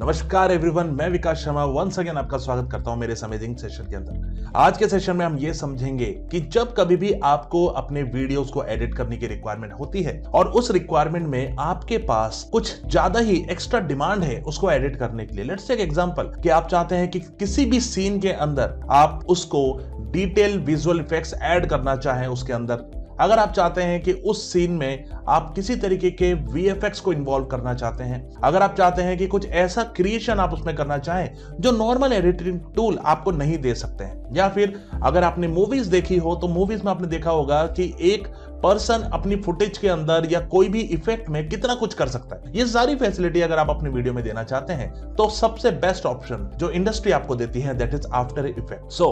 नमस्कार एवरीवन, मैं विकास Sharma once again आपका स्वागत करता हूं मेरे इस अमेजिंग सेशन के अंदर। आज के सेशन में हम ये समझेंगे कि जब कभी भी आपको अपने वीडियोस को एडिट करने की रिक्वायरमेंट होती है और उस रिक्वायरमेंट में आपके पास कुछ ज्यादा ही एक्स्ट्रा डिमांड है उसको एडिट करने के लिए। लेट्स टेक एग्जांपल कि आप चाहते हैं कि किसी भी सीन के अंदर आप उसको डिटेल विजुअल इफेक्ट्स ऐड करना चाहें उसके अंदर। अगर आप चाहते हैं कि उस सीन में आप किसी तरीके के VFX को इन्वॉल्व करना चाहते हैं, अगर आप चाहते हैं कि कुछ ऐसा क्रिएशन आप उसमें करना चाहें जो नॉर्मल एडिटिंग टूल आपको नहीं दे सकते हैं, या फिर अगर आपने मूवीज देखी हो तो मूवीज में आपने देखा होगा कि एक पर्सन अपनी फुटेज के अंदर या कोई भी इफेक्ट में कितना कुछ कर सकता है। ये सारी फैसिलिटी अगर आप अपनी वीडियो में देना चाहते हैं तो सबसे बेस्ट ऑप्शन जो इंडस्ट्री आपको देती है दैट इज आफ्टर इफेक्ट। सो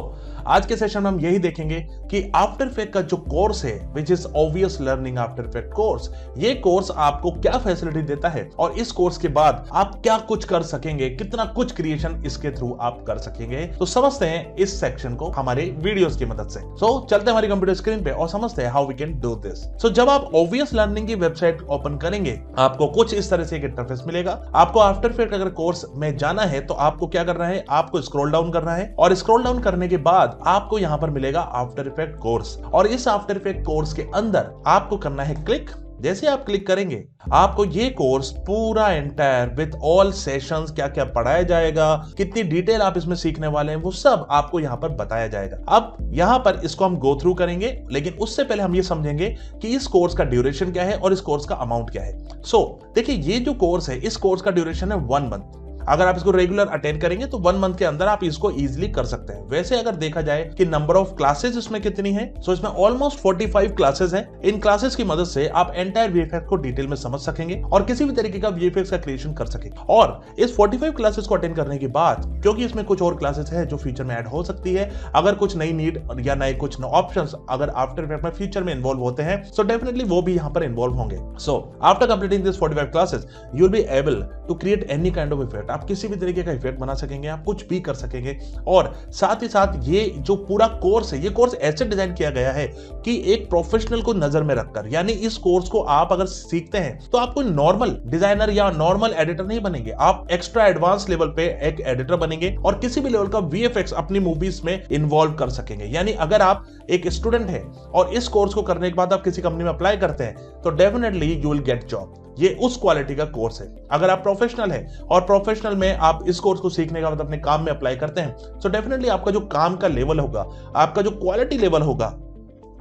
आज के सेशन में हम यही देखेंगे कि आफ्टर इफेक्ट का जो कोर्स है which is obvious learning after effect course, ये कोर्स आपको क्या फैसिलिटी देता है और इस कोर्स के बाद आप क्या कुछ कर सकेंगे, कितना कुछ क्रिएशन इसके थ्रू आप कर सकेंगे। तो समझते हैं इस सेक्शन को हमारे वीडियोस की मदद से। सो चलते हैं हमारी कंप्यूटर स्क्रीन पे और समझते हैं how we can do this. So जब आप ऑब्वियस लर्निंग की वेबसाइट ओपन करेंगे आपको कुछ इस तरह से एक इंटरफेस मिलेगा। आपको आफ्टर इफेक्ट अगर कोर्स में जाना है तो आपको क्या करना है, आपको स्क्रॉल डाउन करना है और स्क्रॉल डाउन करने के बाद आपको यहां पर मिलेगा आफ्टर इफेक्ट कोर्स और इस आफ्टर इफेक्ट कोर्स के अंदर आपको करना है क्लिक। जैसे आप क्लिक करेंगे आपको ये कोर्स पूरा एंटायर विद ऑल सेशंस, क्या क्या पढ़ाया जाएगा, कितनी डिटेल आप इसमें सीखने वाले हैं, वो सब आपको यहां पर बताया जाएगा। अब यहां पर इसको हम गो थ्रू करेंगे, लेकिन उससे पहले हम ये समझेंगे कि इस कोर्स का ड्यूरेशन क्या है और इस कोर्स का अमाउंट क्या है। सो देखिए, ये जो कोर्स है इस कोर्स का ड्यूरेशन है 1 मंथ। अगर आप इसको रेगुलर अटेंड करेंगे तो 1 मंथ के अंदर आप इसको इजीली कर सकते हैं। वैसे अगर देखा जाए कि नंबर ऑफ क्लासेस इसमें कितनी है, तो इसमें ऑलमोस्ट 45 क्लासेस हैं। इन क्लासेस की मदद से आप एंटायर VFX को डिटेल में समझ सकेंगे और किसी भी तरीके का VFX का क्रिएशन कर सकेंगे। और इस 45 क्लासेस को अटेंड करने के बाद, क्योंकि इसमें कुछ और क्लासेस है जो फ्यूचर में ऐड हो सकती है, अगर कुछ नई नीड या नए कुछ ऑप्शंस अगर आफ्टर इफेक्ट में फ्यूचर में इन्वॉल्व होते हैं सो डेफिनेटली वो भी यहाँ पर इन्वॉल्व होंगे। So after completing this 45 classes you will be able to create any kind of effect. आप किसी भी तरीके का इफेक्ट बना सकेंगे, आप कुछ भी कर सकेंगे। और साथ ही साथ ये जो पूरा कोर्स है, ये कोर्स ऐसे डिजाइन किया गया है कि एक प्रोफेशनल को नजर में रखकर, यानी इस कोर्स को आप अगर सीखते हैं तो आप कोई नॉर्मल डिजाइनर या नॉर्मल एडिटर नहीं बनेंगे, आप एक्स्ट्रा एडवांस लेवल पे एक एडिटर बनेंगे और किसी भी लेवल का VFX अपनी मूवीज में इन्वॉल्व कर सकेंगे। यानी अगर आप एक स्टूडेंट है और इस कोर्स को करने के बाद आप किसी कंपनी में अप्लाई करते हैं तो definitely you will get job. ये उस क्वालिटी का कोर्स है। अगर आप प्रोफेशनल है और प्रोफेशनल में आप इस कोर्स को सीखने का मतलब अपने काम में अप्लाई करते हैं तो डेफिनेटली आपका जो काम का लेवल होगा, आपका जो क्वालिटी लेवल होगा,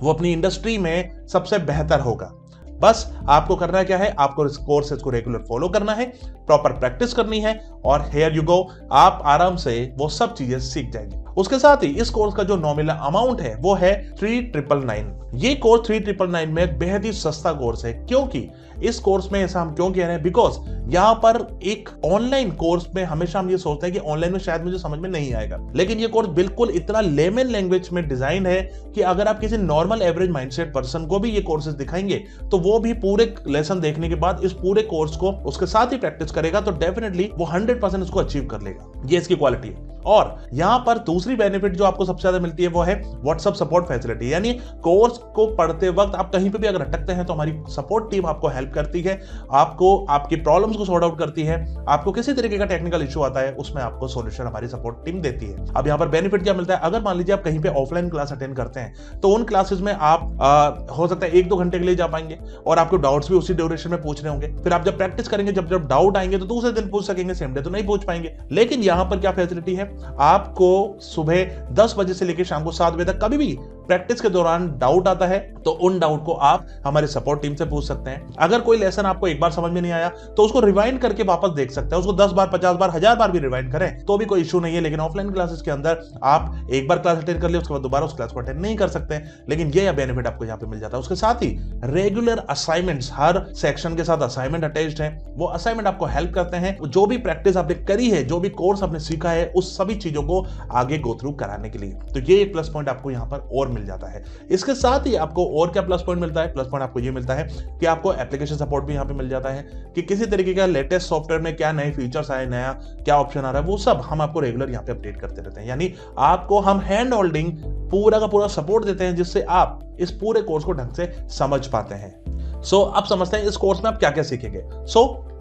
वो अपनी इंडस्ट्री में सबसे बेहतर होगा। बस आपको करना क्या है, आपको इस कोर्सेज को रेगुलर फॉलो करना है, प्रॉपर प्रैक्टिस करनी है और हियर यू गो, आप आराम से वो सब चीजें सीख जाएंगे। उसके साथ ही इस कोर्स का जो नॉमिनल अमाउंट है वो है 3999। ये कोर्स 3999 में एक बेहद ही सस्ता कोर्स है। क्योंकि इस कोर्स में ऐसा हम क्यों कह रहे हैं, बिकॉज यहाँ पर एक ऑनलाइन कोर्स में हमेशा हम ये सोचते हैं कि ऑनलाइन में शायद मुझे समझ में नहीं आएगा, लेकिन ये कोर्स बिल्कुल इतना लेमन लैंग्वेज में डिजाइन है कि अगर आप किसी नॉर्मल एवरेज माइंडसेट पर्सन को भी ये कोर्सेज दिखाएंगे तो वो भी पूरे लेसन देखने के बाद इस पूरे कोर्स को उसके साथ ही प्रैक्टिस करेगा तो डेफिनेटली वो 100% उसको अचीव कर लेगा। ये इसकी क्वालिटी है। और यहां पर दूसरी बेनिफिट जो आपको सबसे ज्यादा मिलती है वो है व्हाट्सएप सपोर्ट फैसिलिटी। यानी कोर्स को पढ़ते वक्त आप कहीं पे भी अगर अटकते हैं तो हमारी सपोर्ट टीम आपको हेल्प करती है, आपको आपकी प्रॉब्लम्स को सॉर्ट आउट करती है। आपको किसी तरीके का टेक्निकल इशू आता है उसमें आपको सॉल्यूशन हमारी सपोर्ट टीम देती है। अब यहाँ पर बेनिफिट क्या मिलता है, अगर मान लीजिए आप कहीं पे ऑफलाइन क्लास अटेंड करते हैं तो उन क्लासेस में आप हो सकता है 1-2 घंटे के लिए जा पाएंगे और आपको डाउट्स भी उसी ड्यूरेशन में पूछ रहे होंगे। फिर आप जब प्रैक्टिस करेंगे, जब डाउट आएंगे तो दूसरे दिन पूछ सकेंगे, सेम डे तो नहीं पूछ पाएंगे। लेकिन यहां पर क्या फैसिलिटी है, आपको सुबह 10 बजे से लेकर शाम को 7 बजे तक कभी भी प्रैक्टिस के दौरान डाउट आता है तो उन डाउट को आप हमारे सपोर्ट टीम से पूछ सकते हैं। अगर कोई लेसन आपको एक बार समझ में नहीं आया तो उसको रिवाइंड करके वापस देख सकते हैं, उसको 10 बार 50 बार 1000 बार भी रिवाइंड करें तो भी कोई इशू नहीं है। लेकिन ऑफलाइन क्लासेस के अंदर आप एक बार क्लास अटेंड कर लिया उसके बाद दोबारा उस क्लास को अटेंड नहीं कर सकते हैं। लेकिन ये बेनिफिट आपको यहाँ पे मिल जाता है। उसके साथ ही रेगुलर असाइनमेंट्स, हर सेक्शन के साथ असाइनमेंट अटैच्ड है। वो असाइनमेंट आपको हेल्प करते हैं जो भी प्रैक्टिस आपने करी है, जो भी कोर्स आपने सीखा है, उस सभी चीजों को आगे गो थ्रू कराने के लिए। तो ये एक प्लस पॉइंट आपको यहाँ पर और मिल जाता है। इसके साथ ही आपको और क्या प्लस पॉइंट मिलता है, प्लस पॉइंट आपको ये मिलता है कि आपको एप्लीकेशन सपोर्ट भी यहाँ पे मिल जाता है कि किसी तरीके का लेटेस्ट सॉफ्टवेयर में क्या नए फीचर्स आए, नया क्या ऑप्शन आ रहा है, वो सब हम आपको रेगुलर यहाँ पे अपडेट करते रहते हैं। यानी आपको हम हैंड होल्डिंग पूरा का पूरा सपोर्ट देते हैं जिससे आप इस पूरे कोर्स को ढंग से समझ पाते हैं। अब समझते हैं इस कोर्स में आप क्या क्या सीखेंगे।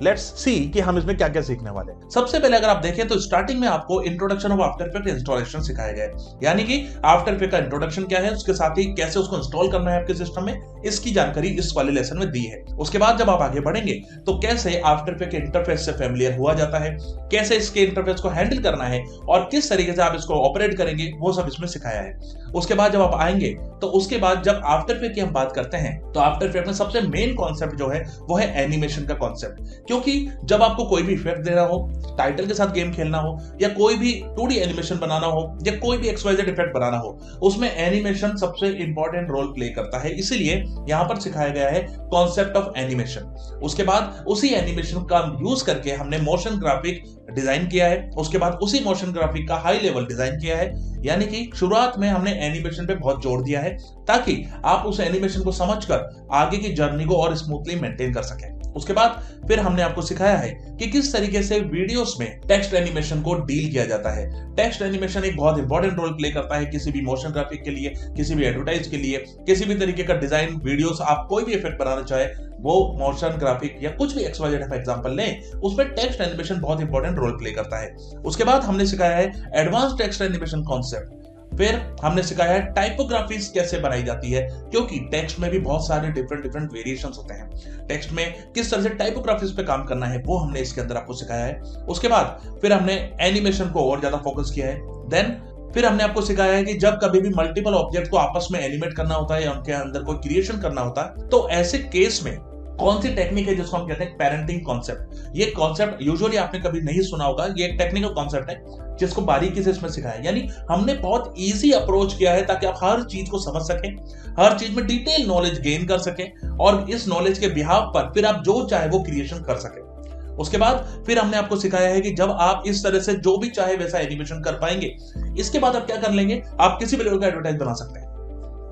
लेट्स सी कि हम इसमें क्या क्या सीखने वाले हैं। सबसे पहले अगर आप देखें तो स्टार्टिंग में आपको introduction of after effect installation सिखाया गया है, यानी कि आफ्टर इफेक्ट का इंट्रोडक्शन क्या है, उसके साथ ही कैसे उसको इंस्टॉल करना है आपके सिस्टम में, इसकी जानकारी इस वाले लेसन में दी है। उसके बाद जब आप आगे बढ़ेंगे तो कैसे आफ्टर इफेक्ट इंटरफेस से फेमिलियर हुआ जाता है, कैसे इसके इंटरफेस को हैंडल करना है और किस तरीके से आप इसको ऑपरेट करेंगे, वो सब इसमें सिखाया है। उसके बाद जब आप आएंगे तो उसके बाद जब आफ्टर इफेक्ट की हम बात करते हैं तो आफ्टर इफेक्ट में सबसे मेन कॉन्सेप्ट जो है वो है एनिमेशन का कॉन्सेप्ट। क्योंकि जब आपको कोई भी इफेक्ट देना हो, टाइटल के साथ गेम खेलना हो, या कोई भी 2D एनिमेशन बनाना हो, या कोई भी XYZ इफेक्ट बनाना हो, उसमें एनिमेशन सबसे इंपॉर्टेंट रोल प्ले करता है। इसीलिए यहां पर सिखाया गया है कॉन्सेप्ट ऑफ एनिमेशन। उसके बाद उसी एनिमेशन का यूज करके हमने मोशन ग्राफिक डिजाइन किया है। उसके बाद उसी मोशन ग्राफिक का हाई लेवल डिजाइन किया है, यानी कि शुरुआत में हमने एनिमेशन पे बहुत जोर दिया है ताकि आप उस एनिमेशन को समझकर आगे की जर्नी को और स्मूथली मेंटेन कर सकें। उसके बाद फिर हमने आपको सिखाया है कि किस तरीके से वीडियोस में टेक्स्ट एनिमेशन को डील किया जाता है। टेक्स्ट एनिमेशन एक बहुत इंपॉर्टेंट रोल प्ले करता है किसी भी मोशन ग्राफिक के लिए, किसी भी एडवर्टाइज के लिए, किसी भी तरीके का डिजाइन वीडियोस आप कोई भी इफेक्ट बनाना चाहे, वो मोशन ग्राफिक या कुछ भी XYZ एग्जांपल लें, उसमें टेक्स्ट एनिमेशन बहुत इंपॉर्टेंट रोल प्ले करता है। उसके बाद हमने सिखाया है एडवांस टेक्स्ट एनिमेशन कॉन्सेप्ट। फिर हमने सिखाया है टाइपोग्राफीज कैसे बनाई जाती है, क्योंकि टेक्स्ट में भी बहुत सारे डिफरेंट वेरिएशंस होते हैं। टेक्स्ट में किस तरह से टाइपोग्राफीज पे काम करना है वो हमने इसके अंदर आपको सिखाया है। उसके बाद फिर हमने एनिमेशन को और ज्यादा फोकस किया है। देन फिर हमने आपको सिखाया है कि जब कभी भी मल्टीपल ऑब्जेक्ट को आपस में एनिमेट करना होता है या उनके अंदर कोई क्रिएशन करना होता है तो ऐसे केस में कौन सी टेक्निक है जिसको हम कहते हैं पेरेंटिंग कॉन्सेप्ट। ये कॉन्सेप्ट यूजुअली आपने कभी नहीं सुना होगा, ये एक टेक्निकल कॉन्सेप्ट है जिसको बारीकी से इसमें सिखाया, यानी हमने बहुत इजी अप्रोच किया है ताकि आप हर चीज को समझ सकें, हर चीज में डिटेल नॉलेज गेन कर सकें और इस नॉलेज के बिहाव पर फिर आप जो चाहे वो क्रिएशन कर सकें। उसके बाद फिर हमने आपको सिखाया है कि जब आप इस तरह से जो भी चाहे वैसा एनिमेशन कर पाएंगे, इसके बाद आप क्या कर लेंगे, आप किसी भी लेवल का एडवर्टाइज बना सकते हैं।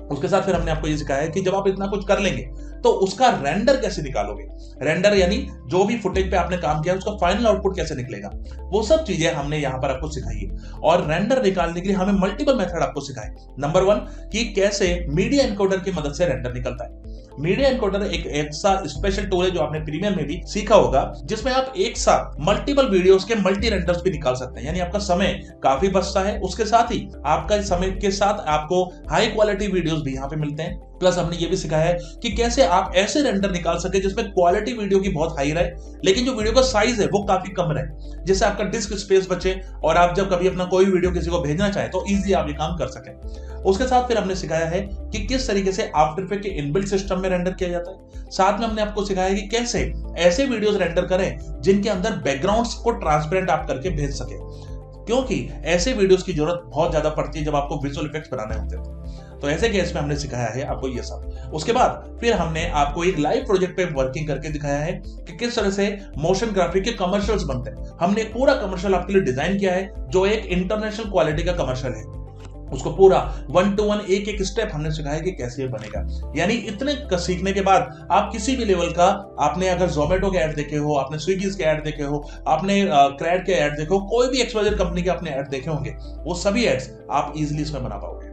उसके साथ फिर हमने आपको ये सिखाया है कि जब आप इतना कुछ कर लेंगे तो उसका रेंडर कैसे निकालोगे, रेंडर यानी जो भी फुटेज पे आपने काम किया उसका फाइनल आउटपुट कैसे निकलेगा, वो सब चीजें हमने यहाँ पर आपको सिखाई है। और रेंडर निकालने के लिए हमें मल्टीपल मेथड आपको सिखाए। नंबर 1 कि कैसे मीडिया एनकोडर की मदद से रेंडर निकलता है। मीडिया एनकोडर एक ऐसा स्पेशल टूल है जो आपने प्रीमियम में भी सीखा होगा, जिसमें आप एक साथ मल्टीपल वीडियोस के मल्टी रेंडर्स भी निकाल सकते हैं, यानी आपका समय काफी बचता है। उसके साथ ही आपका समय के साथ आपको हाई क्वालिटी वीडियोस भी यहाँ पे मिलते हैं। प्लस हमने ये भी सिखाया है कि कैसे आप ऐसे रेंडर निकाल सके जिसमें क्वालिटी वीडियो की बहुत हाई रहे लेकिन जो वीडियो का साइज है वो काफी कम रहे, जिससे आपका डिस्क स्पेस बचे और आप जब कभी अपना कोई वीडियो किसी को भेजना चाहे तो इजीली आप ये काम कर सकें। उसके साथ फिर हमने सिखाया है कि किस तरीके से आफ्टर इफेक्ट के इनबिल्ट सिस्टम में रेंडर किया जाता है। साथ में हमने आपको सिखाया कि कैसे ऐसे वीडियोस रेंडर करें जिनके अंदर बैकग्राउंड्स को ट्रांसपेरेंट आप करके भेज सके, क्योंकि ऐसे वीडियोस की जरूरत बहुत ज्यादा पड़ती है जब आपको विजुअल इफेक्ट्स बनाने होते हैं। तो ऐसे केस में हमने सिखाया है आपको ये सब। उसके बाद फिर हमने आपको एक लाइव प्रोजेक्ट पे वर्किंग करके दिखाया है कि किस तरह से मोशन ग्राफिक के कमर्शियल्स बनते हैं। हमने एक पूरा कमर्शियल आपके लिए डिजाइन किया है जो एक इंटरनेशनल क्वालिटी का कमर्शियल है। उसको पूरा 1 to 1 एक स्टेप हमने सिखाया कि कैसे ये बनेगा। यानी इतने सीखने के बाद आप किसी भी लेवल का, आपने अगर जोमेटो के ऐड देखे हो, आपने स्विगी के ऐड देखे हो, आपने क्रैड के ऐड देखे हो, कोई भी XYZ कंपनी के आपने ऐड देखे होंगे, वो सभी एड्स आप इजीली इसमें बना पाओगे।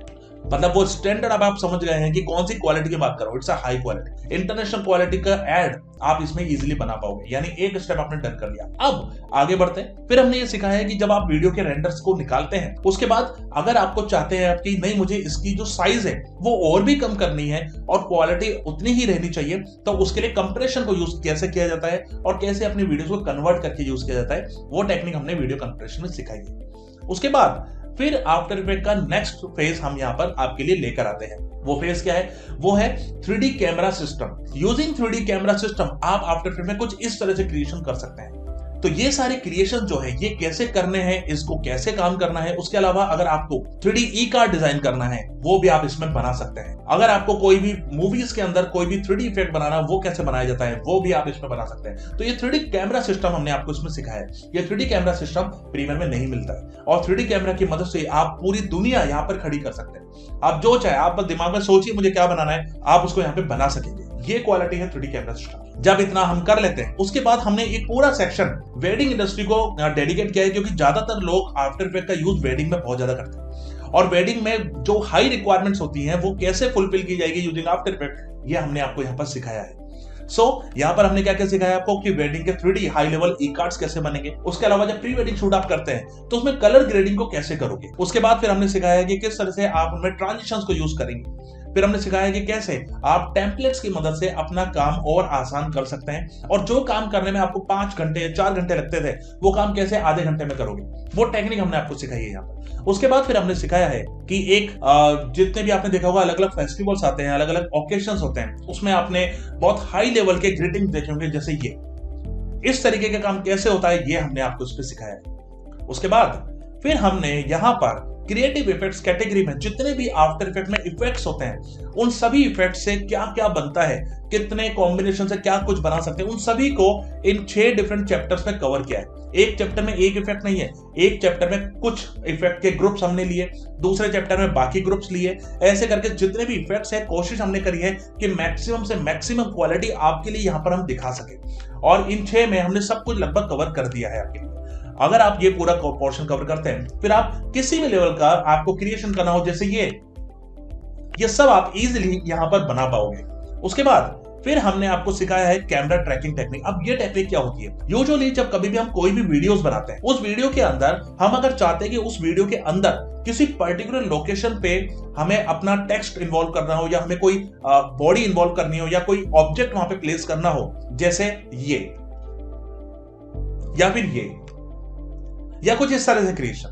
मतलब वो स्टैंडर्ड अब आप समझ गए हैं कि कौन सी क्वालिटी की बात करो, it's a high quality international quality का ऐड आप इसमें इजीली बना पाओगे। यानी एक स्टेप आपने डन कर लिया। अब आगे बढ़ते हैं। फिर हमने ये सिखाया है कि जब आप वीडियो के रेंडर्स को निकालते हैं उसके बाद अगर आपको चाहते हैं कि नहीं मुझे इसकी जो साइज है वो और भी कम करनी है और क्वालिटी उतनी ही रहनी चाहिए, तो उसके लिए कंप्रेशन को यूज कैसे किया जाता है और कैसे अपनी वीडियो को कन्वर्ट करके यूज किया जाता है, वो टेक्निक हमने वीडियो कंप्रेशन में सिखाई है। उसके बाद फिर आफ्टर इफेक्ट का नेक्स्ट फेज हम यहां पर आपके लिए लेकर आते हैं। वो फेज क्या है, वो है 3D camera system. Using 3D camera system आप आफ्टर इफेक्ट में कुछ इस तरह से क्रिएशन कर सकते हैं। तो ये सारे क्रिएशन जो है ये कैसे करने हैं, इसको कैसे काम करना है। उसके अलावा अगर आपको 3D ई कार्ड डिजाइन करना है वो भी आप इसमें बना सकते हैं। अगर आपको कोई भी मूवीज के अंदर कोई भी 3D इफेक्ट बनाना है वो कैसे बनाया जाता है वो भी आप इसमें बना सकते हैं। तो ये 3D कैमरा सिस्टम हमने आपको इसमें सिखाया है। ये 3D कैमरा सिस्टम प्रीमियम में नहीं मिलता है और 3D कैमरा की मदद से आप पूरी दुनिया यहाँ पर खड़ी कर सकते हैं। आप जो चाहे, आप बस दिमाग में सोचिए मुझे क्या बनाना है, आप उसको यहाँ पे बना सकेंगे। ये क्वालिटी है 3D कैमरा सिस्टम। जब इतना हम कर लेते हैं उसके बाद हमने एक पूरा सेक्शन वेडिंग इंडस्ट्री को डेडिकेट किया है, क्योंकि ज्यादातर लोग आफ्टर इफेक्ट का यूज वेडिंग में बहुत ज्यादा करते हैं और वेडिंग में जो हाई रिक्वायरमेंट्स होती हैं वो कैसे फुलफिल की जाएगी यूजिंग आफ्टर इफेक्ट, ये हमने आपको यहाँ पर सिखाया है। यहाँ पर हमने क्या क्या सिखाया आपको कि वेडिंग के 3D हाई लेवल ई कार्ड्स कैसे बनेंगे। उसके अलावा जब प्री वेडिंग शूट आप करते हैं तो उसमें कलर ग्रेडिंग को कैसे करोगे। उसके बाद फिर हमने सिखाया कि किस तरह से आप उनमें ट्रांजिशंस को यूज करेंगे। फिर हमने सिखाया कि कैसे आप टेम्पलेट्स की मदद से अपना काम और आसान कर सकते हैं, और जो काम करने में आपको 5 घंटे या 4 घंटे लगते थे वो काम कैसे आधे घंटे में करोगे। वो टेक्निक हमने आपको सिखाई है यहाँ पर। उसके बाद फिर हमने सिखाया है कि एक जितने भी आपने देखा होगा अलग अलग फेस्टिवल्स आते हैं, अलग अलग ओकेशंस होते हैं, उसमें आपने बहुत हाई लेवल के ग्रीटिंग देखे होंगे, जैसे ये इस तरीके का काम कैसे होता है ये हमने आपको इस पर सिखाया है। उसके बाद फिर हमने यहाँ पर क्रिएटिव इफेक्ट्स कैटेगरी में जितने भी आफ्टर इफेक्ट में इफेक्ट्स होते हैं उन सभी इफेक्ट से क्या क्या बनता है, कितने कॉम्बिनेशन से क्या कुछ बना सकते हैं, उन सभी को इन 6 डिफरेंट चैप्टर्स में कवर किया है। एक चैप्टर में एक इफेक्ट नहीं है, एक चैप्टर में कुछ इफेक्ट के ग्रुप्स हमने लिए, दूसरे चैप्टर में बाकी ग्रुप्स लिए। ऐसे करके जितने भी इफेक्ट्स है कोशिश हमने करी है कि मैक्सिमम से मैक्सिमम क्वालिटी आपके लिए यहाँ पर हम दिखा सके, और इन 6 में हमने सब कुछ लगभग कवर कर दिया है आपके लिए। अगर आप ये पूरा पोर्शन कवर करते हैं, फिर आप किसी भी लेवल का आपको क्रिएशन करना हो, जैसे ये सब आप इजीली यहां पर बना पाओगे। उसके बाद फिर हमने आपको सिखाया है कैमरा ट्रैकिंग टेक्निक। अब ये टेक्निक क्या होती है, यूजुअली जब कभी भी हम कोई भी वीडियोस बनाते हैं, उस वीडियो के अंदर हम अगर चाहते हैं कि उस वीडियो के अंदर किसी पर्टिकुलर लोकेशन पे हमें अपना टेक्स्ट इन्वॉल्व करना हो, या हमें कोई बॉडी इन्वॉल्व करनी हो, या कोई ऑब्जेक्ट वहां पे प्लेस करना हो, जैसे ये या फिर ये या कुछ इस तरह से क्रिएशन,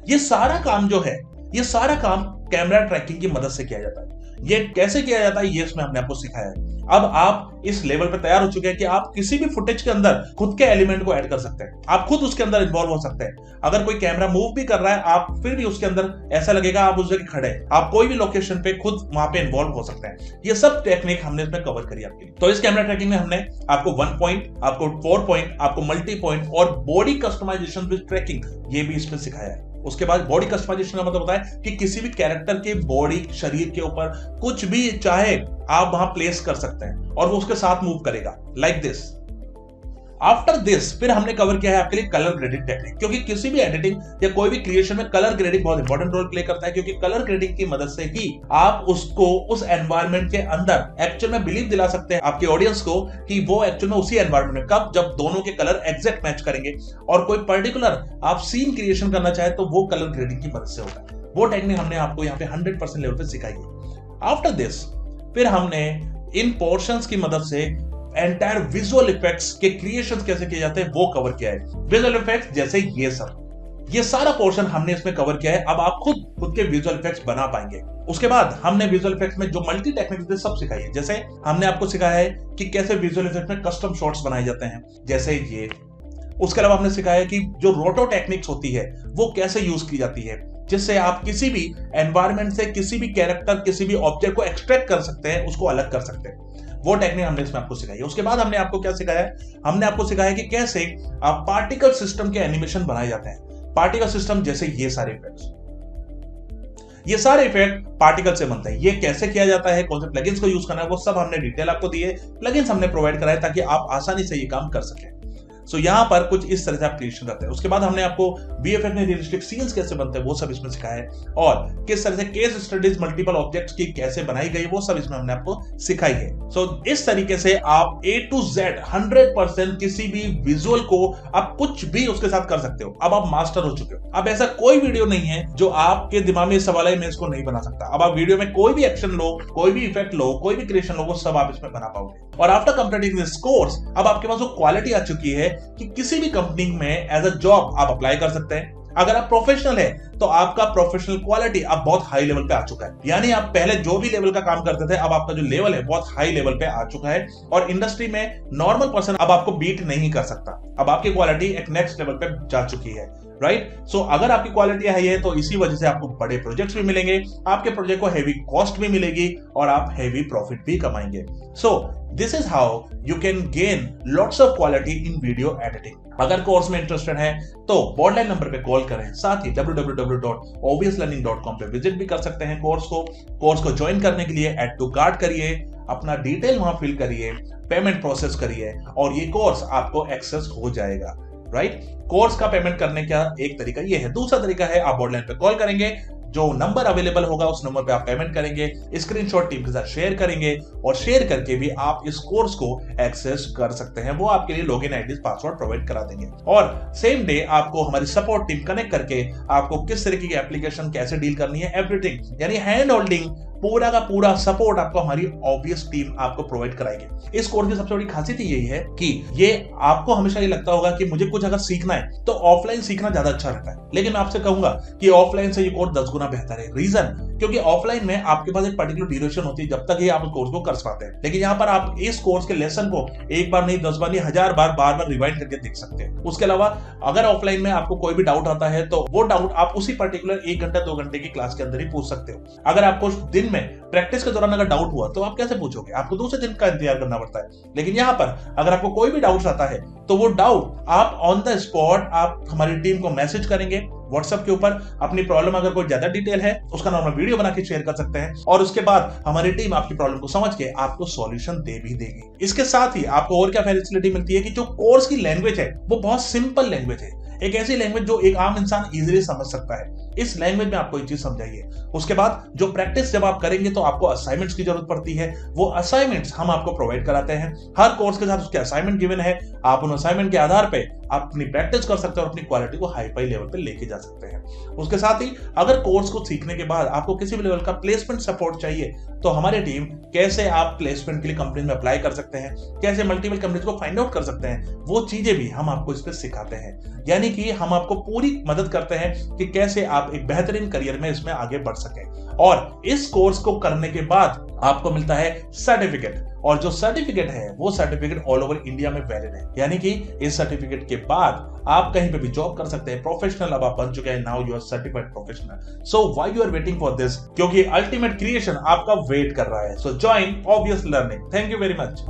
ये सारा काम जो है, ये सारा काम कैमरा ट्रैकिंग की मदद से किया जाता है। ये कैसे किया जाता है ये इसमें हमने आपको सिखाया है। अब आप इस लेवल पे तैयार हो चुके हैं कि आप किसी भी फुटेज के अंदर खुद के एलिमेंट को ऐड कर सकते हैं, आप खुद उसके अंदर इन्वॉल्व हो सकते हैं। अगर कोई कैमरा मूव भी कर रहा है, आप फिर भी उसके अंदर ऐसा लगेगा आप उस जगह खड़े हैं, आप कोई भी लोकेशन पे खुद वहां पे इन्वॉल्व हो सकते हैं। ये सब टेक्निक हमने इसमें कवर करी आपके लिए। तो इस कैमरा ट्रैकिंग में हमने आपको 1 पॉइंट, आपको 4 पॉइंट, आपको मल्टी पॉइंट और बॉडी कस्टमाइजेशन विद ट्रैकिंग, ये भी इसमें सिखाया है। उसके बाद बॉडी कस्टमाइजेशन का मतलब होता है कि किसी भी कैरेक्टर के बॉडी, शरीर के ऊपर कुछ भी चाहे आप वहां प्लेस कर सकते हैं और वो उसके साथ मूव करेगा, लाइक दिस। आफ्टर दिस फिर हमने कवर किया है आपके लिए कलर ग्रेडिंग टेक्निक, क्योंकि किसी भी एडिटिंग या कोई भी क्रिएशन में कलर ग्रेडिंग बहुत इंपॉर्टेंट रोल प्ले करता है, क्योंकि कलर ग्रेडिंग की मदद से ही आप उसको उस एनवायरनमेंट के अंदर एक्चुअल में बिलीव दिला सकते हैं आपके ऑडियंस को कि वो एक्चुअल में उसी एनवायरनमेंट में, कब जब दोनों के कलर एग्जैक्ट मैच करेंगे और कोई पर्टिकुलर आप सीन क्रिएशन करना चाहे तो वो कलर ग्रेडिंग की मदद से होता है। वो टेक्निक हमने आपको यहाँ पे 100% लेवल पे सिखाई है। आफ्टर दिस फिर हमने इन पोर्शंस की मदद से एंटायर विजुअल इफेक्ट्स के क्रिएशंस कैसे किए जाते हैं वो कवर किया है। विजुअल इफेक्ट्स जैसे ये सब, ये सारा पोर्शन हमने इसमें कवर किया है। अब आप खुद के विजुअल इफेक्ट्स बना पाएंगे। उसके बाद हमने विजुअल इफेक्ट्स में जो मल्टी टेक्निक्स थे सब सिखाई है। जैसे हमने आपको सिखाया है कि कैसे विजुअल इफेक्ट्स में कस्टम शॉट्स बनाए जाते हैं, जैसे ये। उसके अलावा हमने सिखाया कि जो रोटो टेक्निक्स होती है वो कैसे यूज की जाती है, जिससे आप किसी भी एनवायरनमेंट से किसी भी कैरेक्टर, किसी भी ऑब्जेक्ट को एक्सट्रैक्ट कर सकते हैं, उसको अलग कर सकते हैं। वो टेक्निक हमने इसमें आपको सिखाई है। उसके बाद हमने आपको क्या सिखाया है, हमने आपको सिखाया कि कैसे आप पार्टिकल सिस्टम के एनिमेशन बनाए जाते हैं। पार्टिकल सिस्टम जैसे ये सारे इफेक्ट्स, ये सारे इफेक्ट पार्टिकल से बनते हैं। ये कैसे किया जाता है, कौन से प्लगइन्स को यूज करना है, वो सब हमने डिटेल आपको दिए। प्लगइन्स हमने प्रोवाइड कराए ताकि आप आसानी से ये काम कर सकें। सो यहाँ पर कुछ इस तरह से आप क्रिएशन करते हैं। उसके बाद हमने आपको वीएफएक्स में रियलिस्टिक सीन्स कैसे बनते हैं वो सब इसमें सिखाया है, और किस तरह से केस स्टडीज मल्टीपल ऑब्जेक्ट्स की कैसे बनाई गई वो सब इसमें हमने आपको सिखाई है। सो इस तरीके से आप A to Z 100% किसी भी विजुअल को आप कुछ भी उसके साथ कर सकते हो। अब आप मास्टर हो चुके हो। अब ऐसा कोई वीडियो नहीं है जो आपके दिमाग में सवाल है मैं इसको नहीं बना सकता। अब आप वीडियो में कोई भी एक्शन लो, कोई भी इफेक्ट लो, कोई भी क्रिएशन लो, वो सब आप इसमें बना पाओगे। और आफ्टर कंप्लीटिंग दिस कोर्स अब आपके पास वो क्वालिटी आ चुकी है कि किसी भी कंपनी में एज अ जॉब आप अप्लाई कर सकते हैं। अगर आप प्रोफेशनल है तो आपका प्रोफेशनल क्वालिटी अब बहुत हाई लेवल पे आ चुका है। यानी आप पहले जो भी लेवल का काम करते थे, अब आपका जो लेवल है बहुत हाई लेवल पे आ चुका है, और इंडस्ट्री में नॉर्मल पर्सन अब आपको बीट नहीं कर सकता। अब आपकी क्वालिटी एक नेक्स्ट लेवल पे जा चुकी है, राइट। सो अगर आपकी क्वालिटी हाई है तो इसी वजह से आपको बड़े प्रोजेक्ट्स भी मिलेंगे, आपके प्रोजेक्ट को हेवी कॉस्ट भी मिलेगी और आप हेवी प्रॉफिट भी कमाएंगे। So this is how you can gain lots of quality in video editing. अगर कोर्स में इंटरेस्टेड है तो बॉर्डलाइन नंबर पे कॉल करें, साथ ही www.obviouslearning.com पे विजिट भी कर सकते हैं कोर्स को ज्वाइन करने के लिए ऐड टू कार्ट करिए, अपना डिटेल वहां फिल करिए, पेमेंट प्रोसेस करिए और ये कोर्स आपको एक्सेस हो जाएगा, राइट। कोर्स का पेमेंट करने का एक तरीका ये है। दूसरा तरीका है आप बॉर्डलाइन पे कॉल करेंगे, जो नंबर अवेलेबल होगा उस नंबर पे आप पेमेंट करेंगे, स्क्रीनशॉट टीम के साथ शेयर करेंगे और शेयर करके भी आप इस कोर्स को एक्सेस कर सकते हैं। वो आपके लिए लॉगिन आईडी पासवर्ड प्रोवाइड करा देंगे और सेम डे आपको हमारी सपोर्ट टीम कनेक्ट करके आपको किस तरीके की एप्लीकेशन कैसे डील करनी है, एवरीथिंग यानी हैंड होल्डिंग पूरा का पूरा सपोर्ट आपको हमारी ऑब्वियस टीम आपको प्रोवाइड कराएगी। इस कोर्स की सबसे बड़ी खासियत यही है कि ये आपको हमेशा ये लगता होगा कि मुझे कुछ अगर सीखना है तो ऑफलाइन सीखना ज्यादा अच्छा रहता है, लेकिन मैं आपसे कहूंगा कि ऑफलाइन से ये कोर्स 10 गुना बेहतर है। रीजन क्योंकि ऑफलाइन में आपके पास एक पर्टिकुलर ड्यूरेशन होती है जब तक ही आप उस कोर्स को कर पाते हैं, लेकिन यहाँ पर आप इस कोर्स के लेसन को एक बार नहीं 10 बार नहीं 1000 बार बार रिवाइंड करके देख सकते हैं। उसके अलावा अगर ऑफलाइन में आपको कोई भी डाउट आता है तो वो डाउट आप उसी पर्टिकुलर 1 घंटा 2 घंटे की क्लास के अंदर ही पूछ सकते हो। अगर आपको दिन में प्रैक्टिस के दौरान अगर डाउट हुआ तो आप कैसे पूछोगे, आपको दूसरे दिन का इंतजार करना पड़ता है। लेकिन यहाँ पर अगर आपको कोई भी डाउट आता है तो वो डाउट आप ऑन द स्पॉट आप हमारी टीम को मैसेज करेंगे व्हाट्सएप के ऊपर, अपनी प्रॉब्लम अगर कोई ज्यादा डिटेल है उसका नॉर्मल वीडियो बना के शेयर कर सकते हैं और उसके बाद हमारी टीम आपकी प्रॉब्लम को समझ के आपको सॉल्यूशन दे भी देगी। इसके साथ ही आपको और क्या फैसिलिटी मिलती है कि जो कोर्स की लैंग्वेज है वो बहुत सिंपल लैंग्वेज है, एक ऐसी लैंग्वेज जो एक आम इंसान इजीली समझ सकता है। इस लैंग्वेज में आपको एक चीज समझाइए। उसके बाद जो प्रैक्टिस जब आप करेंगे तो आपको असाइनमेंट्स की जरूरत पड़ती है, वो असाइनमेंट्स हम आपको प्रोवाइड कराते हैं। हर कोर्स के साथ उसके असाइनमेंट गिवन है, आप उन असाइनमेंट के आधार पे आप अपनी प्रैक्टिस कर सकते हैं और अपनी क्वालिटी को हाई फाई लेवल पे लेके जा सकते हैं। उसके साथ ही अगर कोर्स को सीखने के बाद आपको किसी भी लेवल का प्लेसमेंट सपोर्ट चाहिए तो हमारी टीम कैसे आप प्लेसमेंट के लिए कंपनी में अप्लाई कर सकते हैं, कैसे मल्टीपल कंपनीज को फाइंड आउट कर सकते हैं, वो चीजें भी हम आपको इस पे सिखाते हैं। यानी कि हम आपको पूरी मदद करते हैं कि कैसे आप एक बेहतरीन करियर में इसमें आगे बढ़ सके। और इस कोर्स को करने के बाद आपको मिलता है सर्टिफिकेट, और जो सर्टिफिकेट है वो सर्टिफिकेट ऑल ओवर इंडिया में वैलिड है। यानी कि इस सर्टिफिकेट के बाद आप कहीं पे भी जॉब कर सकते हैं। प्रोफेशनल अब आप बन चुके हैं, now you are certified professional. So why you are waiting for this, क्योंकि अल्टीमेट क्रिएशन आपका वेट कर रहा है। So join Obvious Learning. Thank you very much.